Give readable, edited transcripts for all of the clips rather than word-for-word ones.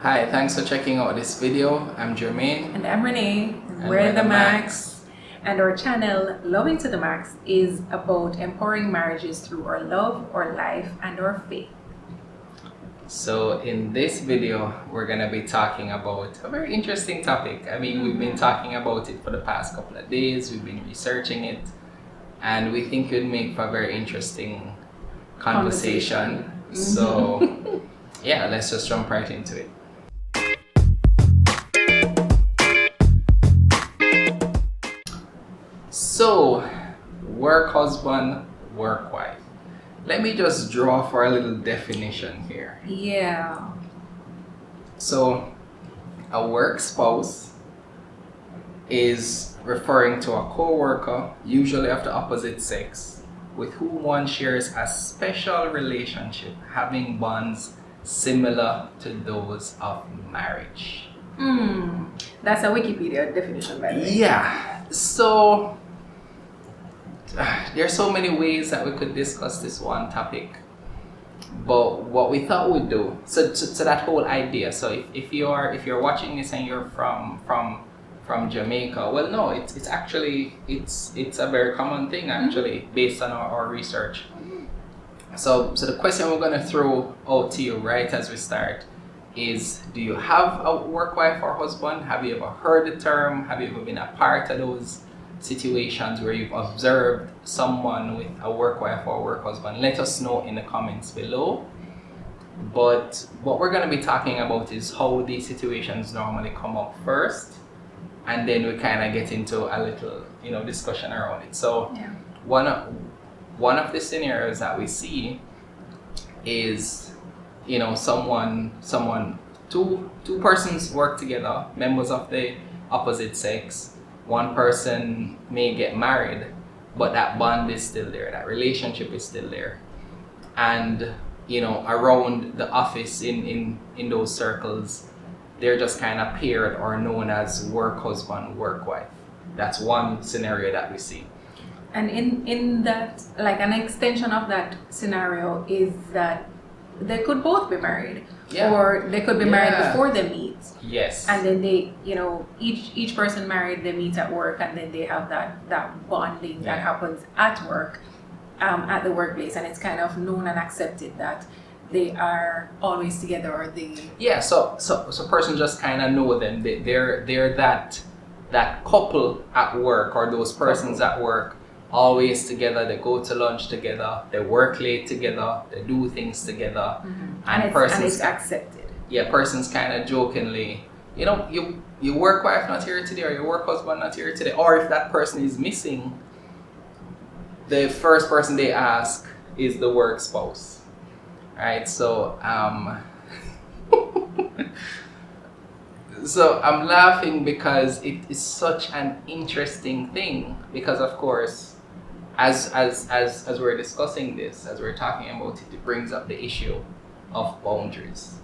Hi, thanks for checking out this video. I'm Jermaine. And I'm Renee. And we're the Macks. And our channel, Loving to the Max, is about empowering marriages through our love, our life, and our faith. So in this video, we're going to be talking about a very interesting topic. We've been talking about it for the past couple of days. We've been researching it. And we think it would make for a very interesting conversation. So yeah, let's just jump right into it. So, work husband, work wife. Let me just draw for a little definition here. Yeah. So, a work spouse is referring to a co-worker, usually of the opposite sex, with whom one shares a special relationship, having bonds similar to those of marriage. That's a Wikipedia definition, by the way. Yeah. So there's so many ways that we could discuss this one topic, but what we thought we'd do, so that whole idea. So if you're watching this and you're from Jamaica, well, no, it's actually it's a very common thing actually, based on our research. So the question we're gonna throw out to you right as we start is, do you have a work wife or husband? Have you ever heard the term? Have you ever been a part of those situations where you've observed someone with a work wife or a work husband? Let us know in the comments below. But what we're going to be talking about is how these situations normally come up first, and then we kind of get into a little discussion around it. So yeah. One of the scenarios that we see is two persons work together, members of the opposite sex. One person may get married, but that bond is still there, that relationship is still there. And around the office, in those circles, they're just kind of paired or known as work husband, work wife. That's one scenario that we see. And in that, like, an extension of that scenario is that they could both be married, or they could be married before they meet. Yes. And then they, each person married, they meet at work, and then they have that bonding that happens at work, at the workplace, and it's kind of known and accepted that they are always together, or they. Yeah. So person just kind of know them. They're that couple at work, or those persons at work, always together. They go to lunch together, they work late together, they do things together, and it's accepted. Yeah, persons kind of jokingly, your work wife not here today, or your work husband not here today, or if that person is missing, the first person they ask is the work spouse, right? So so I'm laughing because it is such an interesting thing, because of course, as we're discussing this, as we're talking about it, it brings up the issue of boundaries,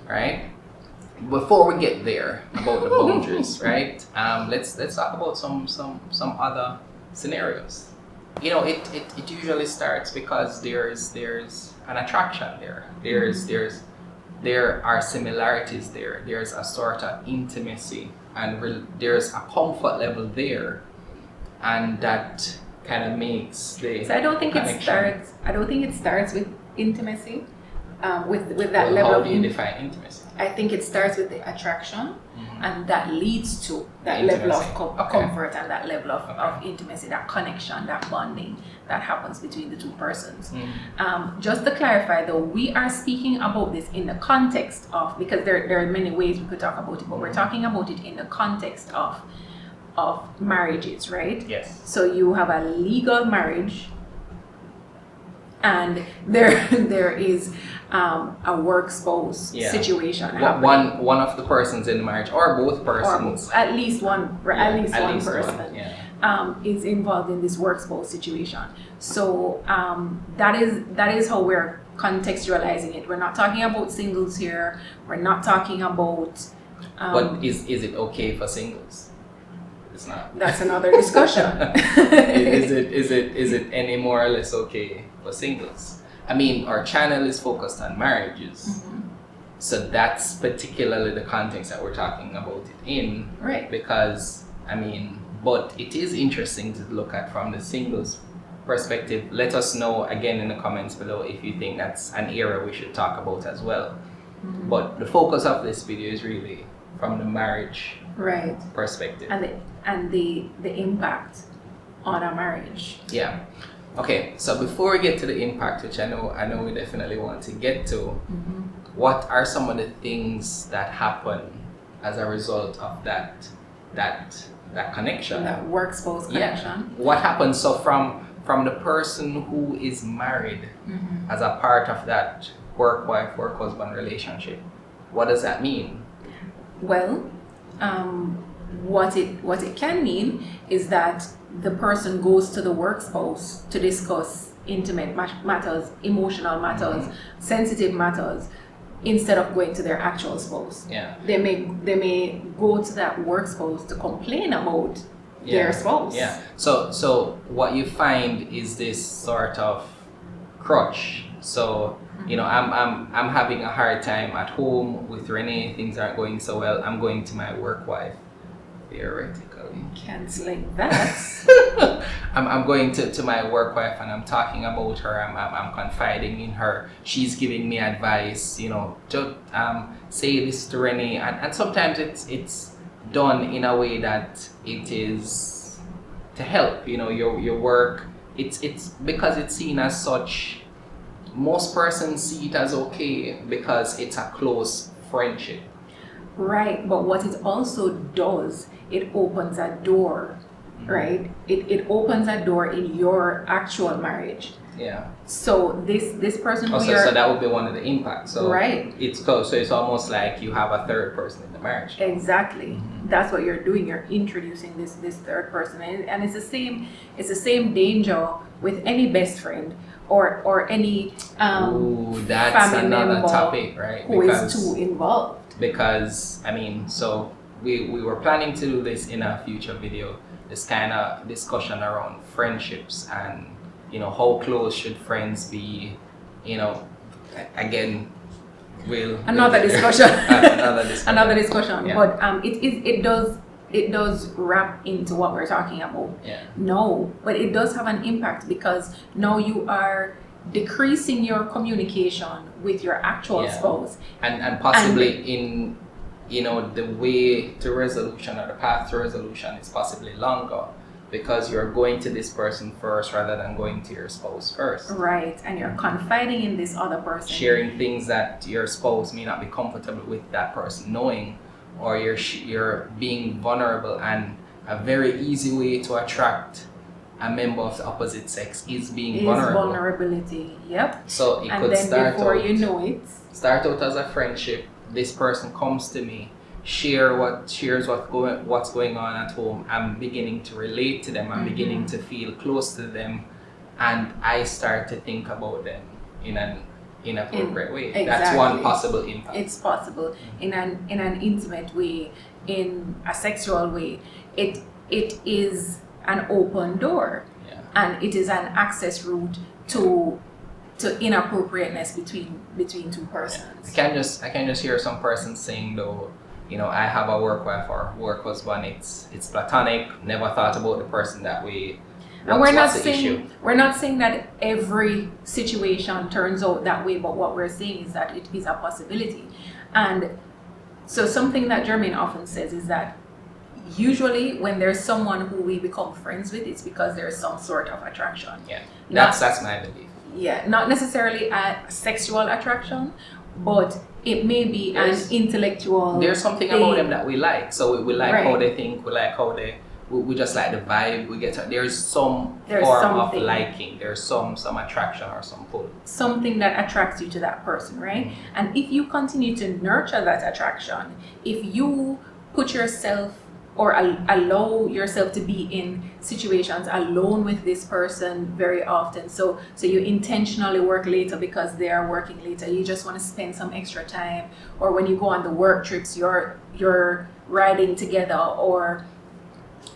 right? Before we get there about the boundaries, right? Let's talk about some other scenarios. It usually starts because there's an attraction there. There are similarities there. There's a sort of intimacy, and there's a comfort level there, and that kind of makes the. So I don't think it starts with intimacy, with that level. How do you define intimacy? I think it starts with the attraction, and that leads to that Intimacy. level of comfort, and that level of intimacy, that connection, that bonding that happens between the two persons. Just to clarify though, we are speaking about this in the context of, because there are many ways we could talk about it, but we're talking about it in the context of marriages, right? Yes. So you have a legal marriage, and there is a work spouse situation happening. One of the persons in the marriage, or both persons, or at least one person one, is involved in this work spouse situation. So that is how we're contextualizing it. We're not talking about singles here. We're not talking about. But is it okay for singles? It's not. That's another discussion. Is it any more or less okay for singles? Our channel is focused on marriages, So that's particularly the context that we're talking about it in. Right. Because, but it is interesting to look at from the singles perspective. Let us know again in the comments below if you think that's an area we should talk about as well. Mm-hmm. But the focus of this video is really from the marriage perspective. And the impact on a marriage. Yeah. Okay, so before we get to the impact, which I know we definitely want to get to, what are some of the things that happen as a result of that connection? That work-spouse connection. Yeah. What happens? So from the person who is married as a part of that work wife, work husband relationship, what does that mean? Well, what it can mean is that the person goes to the work spouse to discuss intimate matters, emotional matters, sensitive matters, instead of going to their actual spouse. Yeah. They may go to that work spouse to complain about their spouse. Yeah. So what you find is this sort of crutch. So I'm having a hard time at home with Renee, things aren't going so well, I'm going to my work wife, theoretically. Canceling that. I'm going to my work wife and I'm talking about her, I'm confiding in her, she's giving me advice, just say this to Renee, and sometimes it's done in a way that it is to help, your work, it's because it's seen as such. Most persons see it as okay because it's a close friendship. Right, but what it also does, it opens a door, right? It opens a door in your actual marriage. Yeah. So this person so that would be one of the impacts. So right. So it's almost like you have a third person in the marriage. Exactly. That's what you're doing. You're introducing this third person, and it's the same danger with any best friend or any that's family another member topic, right? who is too involved. Because so we were planning to do this in a future video, this kind of discussion around friendships and how close should friends be, again another discussion. Another discussion. Yeah. But it does wrap into what we're talking about. Yeah. No, but it does have an impact because now you are decreasing your communication with your actual spouse. And possibly in the way to resolution or the path to resolution is possibly longer because you're going to this person first rather than going to your spouse first. Right, and you're confiding in this other person. Sharing things that your spouse may not be comfortable with that person knowing, or you're being vulnerable, and a very easy way to attract a member of the opposite sex is being vulnerable. Vulnerability, yep. So it could then start before out, you know it, start out as a friendship. This person comes to me, shares what's going on at home. I'm beginning to relate to them. I'm beginning to feel close to them, and I start to think about them in an inappropriate way. Exactly. That's one possible impact. It's possible in an intimate way, in a sexual way. It is an open door, and it is an access route to inappropriateness between two persons. I can just hear some person saying though, I have a work wife or work husband. It's platonic. Never thought about the person that way. And we're not saying that every situation turns out that way, but what we're saying is that it is a possibility. And so something that Jermaine often says is that usually when there's someone who we become friends with, it's because there's some sort of attraction. Yeah, that's my belief. Yeah, not necessarily a sexual attraction, but it may be an intellectual. There's something thing about them that we like. So we like right. how they think. We like how we just like the vibe. There's some there's form something. of liking. There's some attraction or some pull. Something that attracts you to that person, right? And if you continue to nurture that attraction, if you put yourself or allow yourself to be in situations alone with this person very often, so you intentionally work later because they are working later, you just want to spend some extra time, or when you go on the work trips, you're riding together, or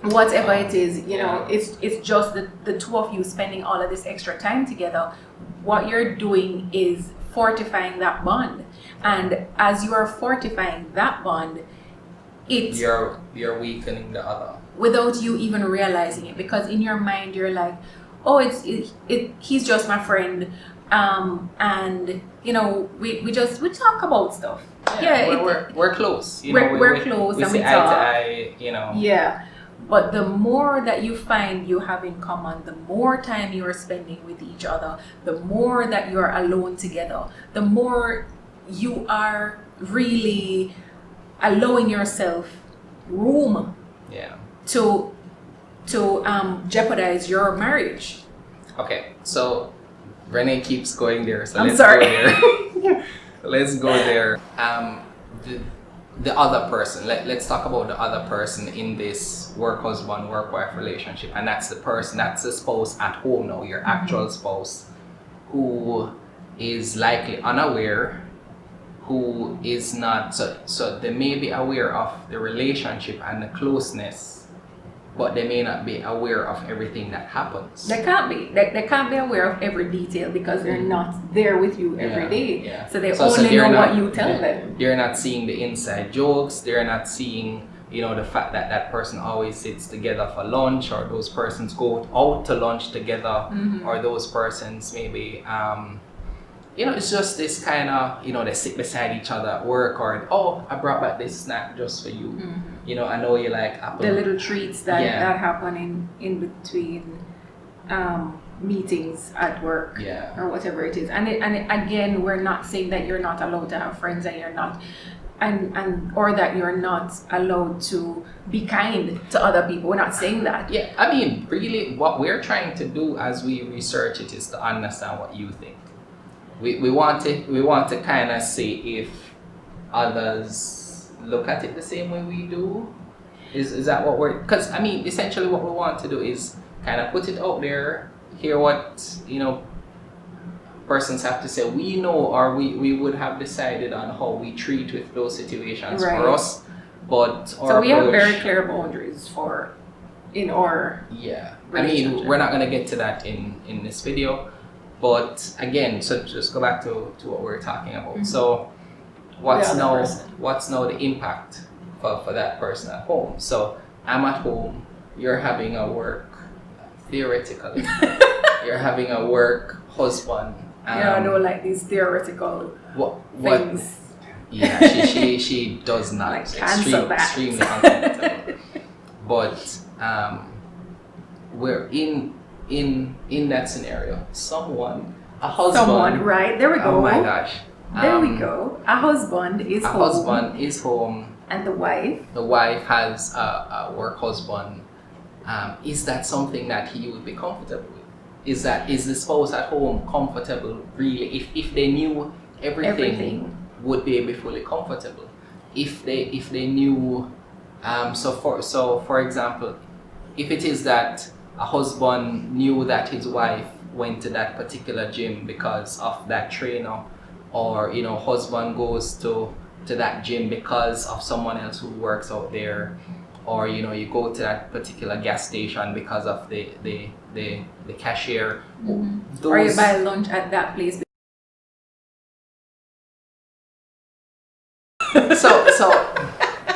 whatever it is, it's just the two of you spending all of this extra time together. What you're doing is fortifying that bond. And as you are fortifying that bond, you're weakening the other without you even realizing it, because in your mind you're like, oh, he's just my friend, and you know, we talk about stuff. We're close. You we're close, we and see we eye talk. to eye. You know. Yeah. But the more that you find you have in common, the more time you are spending with each other, the more that you are alone together, the more you are really allowing yourself room to jeopardize your marriage. Okay, so Renee keeps going there. So I'm sorry. Go there. Let's go there. The other person. Let's talk about the other person in this work husband, work wife relationship, and that's the person, that's the spouse at home now, your actual spouse, who is likely unaware, who is not so they may be aware of the relationship and the closeness, but they may not be aware of everything that happens. They can't be. They can't be aware of every detail because they're not there with you every day. Yeah. So they only know what you tell them. They're not seeing the inside jokes. They're not seeing, you know, the fact that that person always sits together for lunch, or those persons go out to lunch together, or those persons maybe, you know, it's just this kind of, you know, they sit beside each other at work, or, oh, I brought back this snack just for you. You know, I know you like apple. The little treats that happen in between meetings at work, or whatever it is. And again, we're not saying that you're not allowed to have friends, and you're not, and or that you're not allowed to be kind to other people. We're not saying that. Yeah, I mean, really, what we're trying to do as we research it is to understand what you think. We want to kind of see if others look at it the same way we do. Is that what we're, because I mean, essentially what we want to do is kind of put it out there, hear what, you know, persons have to say. We know, or we would have decided on how we treat with those situations for us, but so we have very clear boundaries in our I mean, we're not going to get to that in this video, but again, so just go back to what we're talking about. So what's now the impact for that person at home? So I'm at home, you're having a work, theoretically, you're having a work husband. I don't like these theoretical things. Yeah, she does not. Like, cancel that. Extremely uncomfortable. But we're in that scenario. A husband. Right, there we go. Oh my gosh. There we go. A husband is home. And the wife has a work husband. Is that something that he would be comfortable with? Is the spouse at home comfortable really? If they knew everything, would they be fully comfortable? If they knew, so for example, if it is that a husband knew that his wife went to that particular gym because of that trainer, or, you know, husband goes to that gym because of someone else who works out there, or, you know, you go to that particular gas station because of the cashier, or you buy lunch at that place.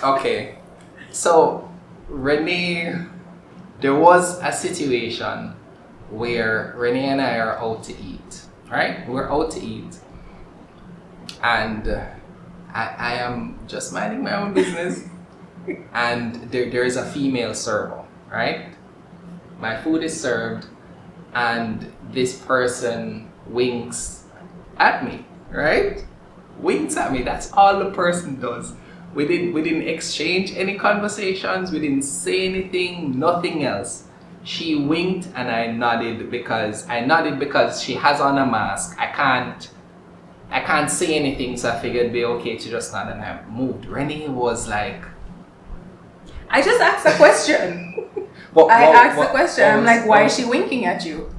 Okay, so Renee, there was a situation where Renee and I are out to eat, right? We're out to eat, and I am just minding my own business, and there is a female server, right? My food is served, and this person winks at me, right? Winks at me. That's all the person does. We didn't exchange any conversations. We didn't say anything. Nothing else. She winked, and I nodded because she has on a mask. I can't say anything, so I figured it'd be okay to just nod, and I moved. Renee was like, I just asked a question. asked a question. I'm like, why is she winking at you?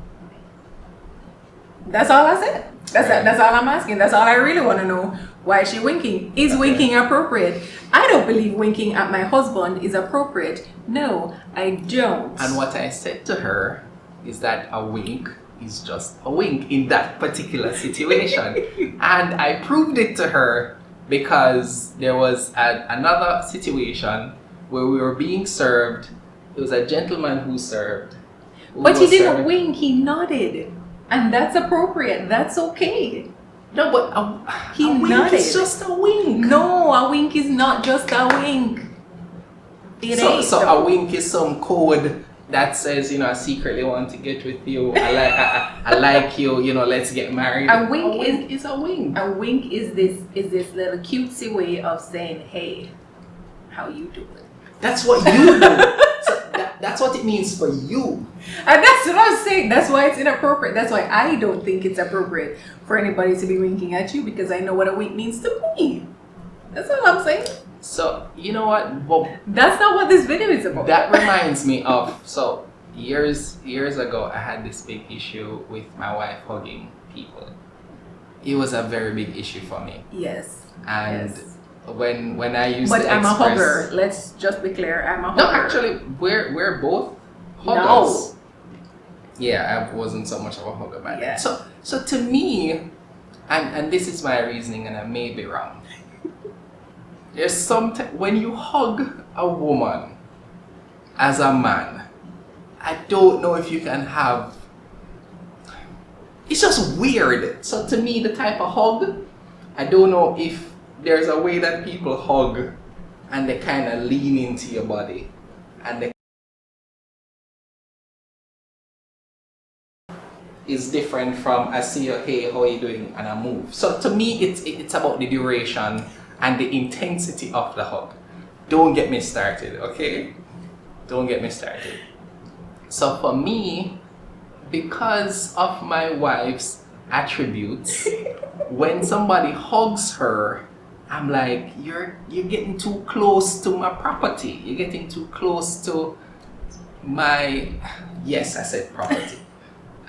That's all I said. That's all I'm asking. That's all I really want to know. Why is she winking? Is winking appropriate? I don't believe winking at my husband is appropriate. No, I don't. And what I said to her is that a wink is just a wink in that particular situation. And I proved it to her because there was another situation where we were being served. It was a gentleman who served. But he didn't wink, he nodded. And that's appropriate. That's okay. No, but He a wink nodded. is just a wink. No, a wink is not just a wink. It ain't. So though. a wink is some code that says, I secretly want to get with you. I like you. Let's get married. A wink is a wink. A wink is this little cutesy way of saying, hey, how you doing? That's what you do. So that's what it means for you. And that's what I'm saying. That's why it's inappropriate. That's why I don't think it's appropriate for anybody to be winking at you, because I know what a wink means to me. That's all I'm saying. So you know what? Well, that's not what this video is about. That reminds me of years ago I had this big issue with my wife hugging people. It was a very big issue for me. Yes. And yes. when I used but to I'm express, a hugger. Let's just be clear. I'm a hugger. No, actually, we're both huggers. No. Yeah, I wasn't so much of a hugger back then. Yeah. So to me, and this is my reasoning, and I may be wrong. There's when you hug a woman as a man, I don't know if you can have. It's just weird. So to me, the type of hug, I don't know if there's a way that people hug and they kind of lean into your body and they is different from I see you, hey, how are you doing, and I move. So to me, it's about the duration and the intensity of the hug. Don't get me started, okay? Don't get me started. So for me, because of my wife's attributes, when somebody hugs her, I'm like, you're getting too close to my property. You're getting too close to my, yes, I said property.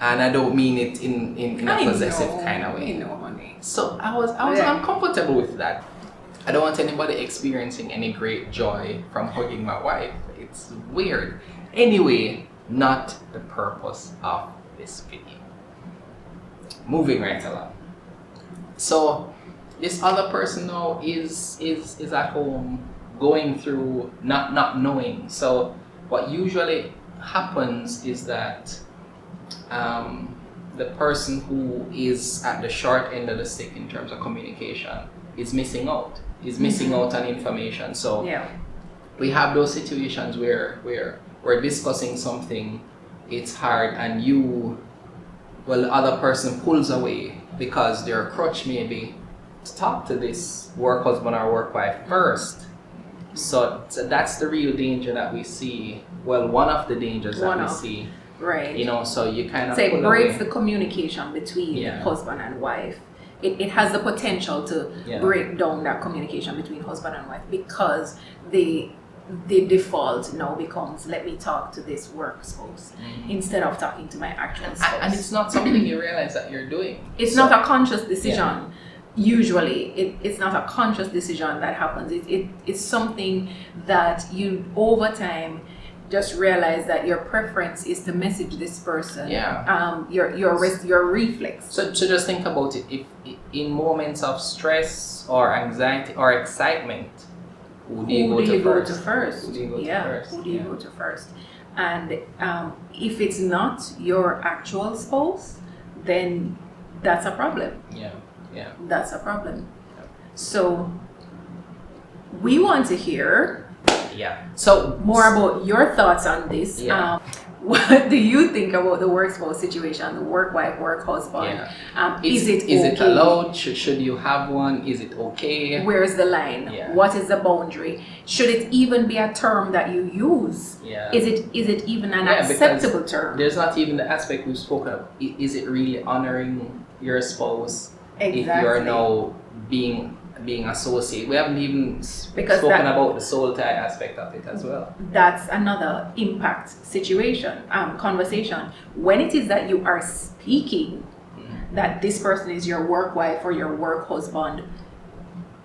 And I don't mean it in a possessive kind of way. Honey. So I was uncomfortable with that. I don't want anybody experiencing any great joy from hugging my wife. It's weird. Anyway, not the purpose of this video. Moving right along. So this other person now is at home going through not knowing. So what usually happens is that the person who is at the short end of the stick in terms of communication is missing out. Is missing out on information. So we have those situations where we're discussing something, it's hard, and the other person pulls away because their crutch may be to talk to this work husband or work wife first. So that's the real danger that we see. Well, one of the dangers that we see. Right. So you kind of say it breaks the communication between Yeah. husband and wife. It has the potential to break down that communication between husband and wife, because the default now becomes, let me talk to this work spouse instead of talking to my actual spouse. And it's not something you realize that you're doing. It's not a conscious decision. Usually it's not a conscious decision that happens. It's something that you over time just realize that your preference is to message this person. Your reflex. So just think about it. If in moments of stress or anxiety or excitement, who do you go to first? Who do you go to first? And if it's not your actual spouse, then that's a problem. Yeah. That's a problem. Yeah. So we want to hear so more about your thoughts on this. What do you think about the work spouse situation, the work wife, work husband? Is it allowed? Should you have one? Is it okay? Where's the line? What is the boundary? Should it even be a term that you use? Is it even an acceptable term? There's not even the aspect we've spoken of. Is it really honoring your spouse if you're now being associated? We haven't even spoken about the soul tie aspect of it as well. That's another impact situation, conversation. When it is that you are speaking that this person is your work wife or your work husband,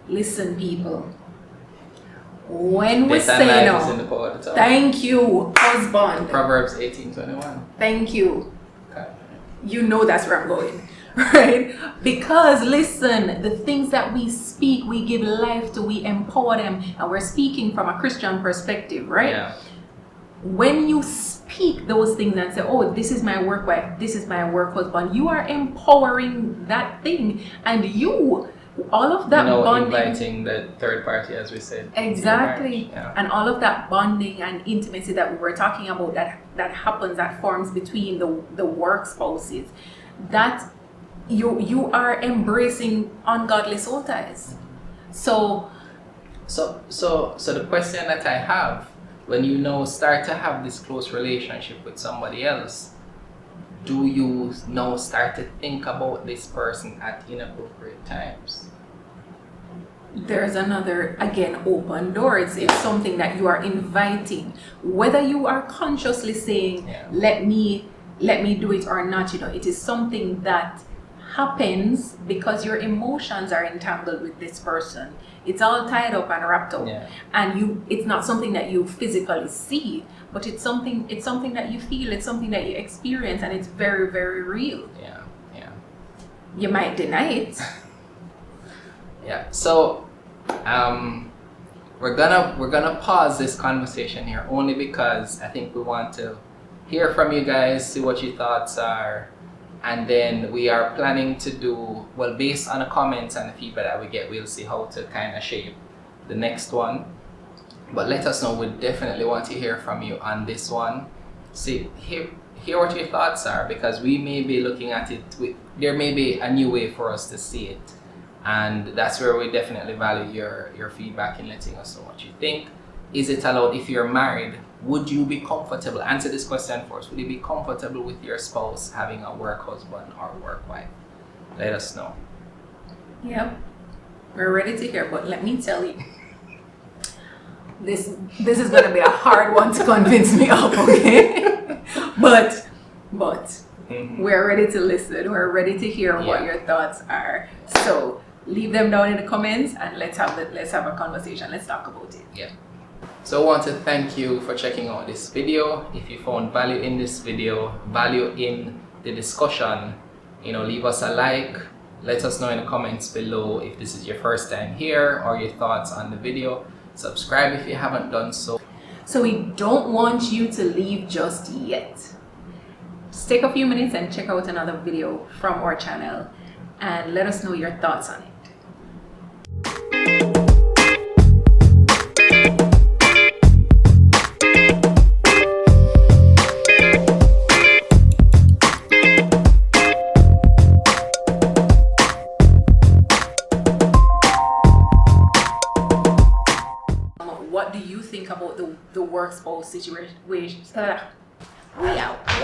listen, people. When we say no, thank you, husband. Proverbs 18:21. Thank you. Okay. you know that's where I'm going, right? Because listen, the things that we speak, we give life to, we empower them, and we're speaking from a Christian perspective, right? Yeah. When you speak those things and say, oh, this is my work wife, this is my work husband, you are empowering that thing, and all of that bonding, inviting the third party, as we said. exactly, yeah. and all of that bonding and intimacy that we were talking about, that happens, that forms between the work spouses, that you are embracing ungodly soul ties. So the question that I have, when you now start to have this close relationship with somebody else, do you now start to think about this person at inappropriate times? there's another, again, open door. It's something that you are inviting, whether you are consciously saying, let me do it or not. It is something that happens because your emotions are entangled with this person. It's all tied up and wrapped up, and it's not something that you physically see, but it's something that you feel, it's something that you experience, and it's very, very real. You might deny it. So we're gonna pause this conversation here, only because I think we want to hear from you guys, see what your thoughts are, and then we are planning to do, well, based on the comments and the feedback that we get, we'll see how to kind of shape the next one. But let us know. We definitely want to hear from you on this one. See, hear what your thoughts are, because we may be looking at it there may be a new way for us to see it, and that's where we definitely value your feedback in letting us know what you think. Is it allowed, if you're married, would you be comfortable, answer this question for us, would you be comfortable with your spouse having a work husband or work wife? Let us know. Yep, we're ready to hear, but let me tell you, this is going to be a hard one to convince me of, okay? but we're ready to listen. We're ready to hear what your thoughts are. So leave them down in the comments, and let's have a conversation. Let's talk about it. So I want to thank you for checking out this video. If you found value in this video, value in the discussion, leave us a like. Let us know in the comments below if this is your first time here or your thoughts on the video. Subscribe if you haven't done so. So we don't want you to leave just yet. Just take a few minutes and check out another video from our channel and let us know your thoughts on it. What do you think about the work spouse situation? We out.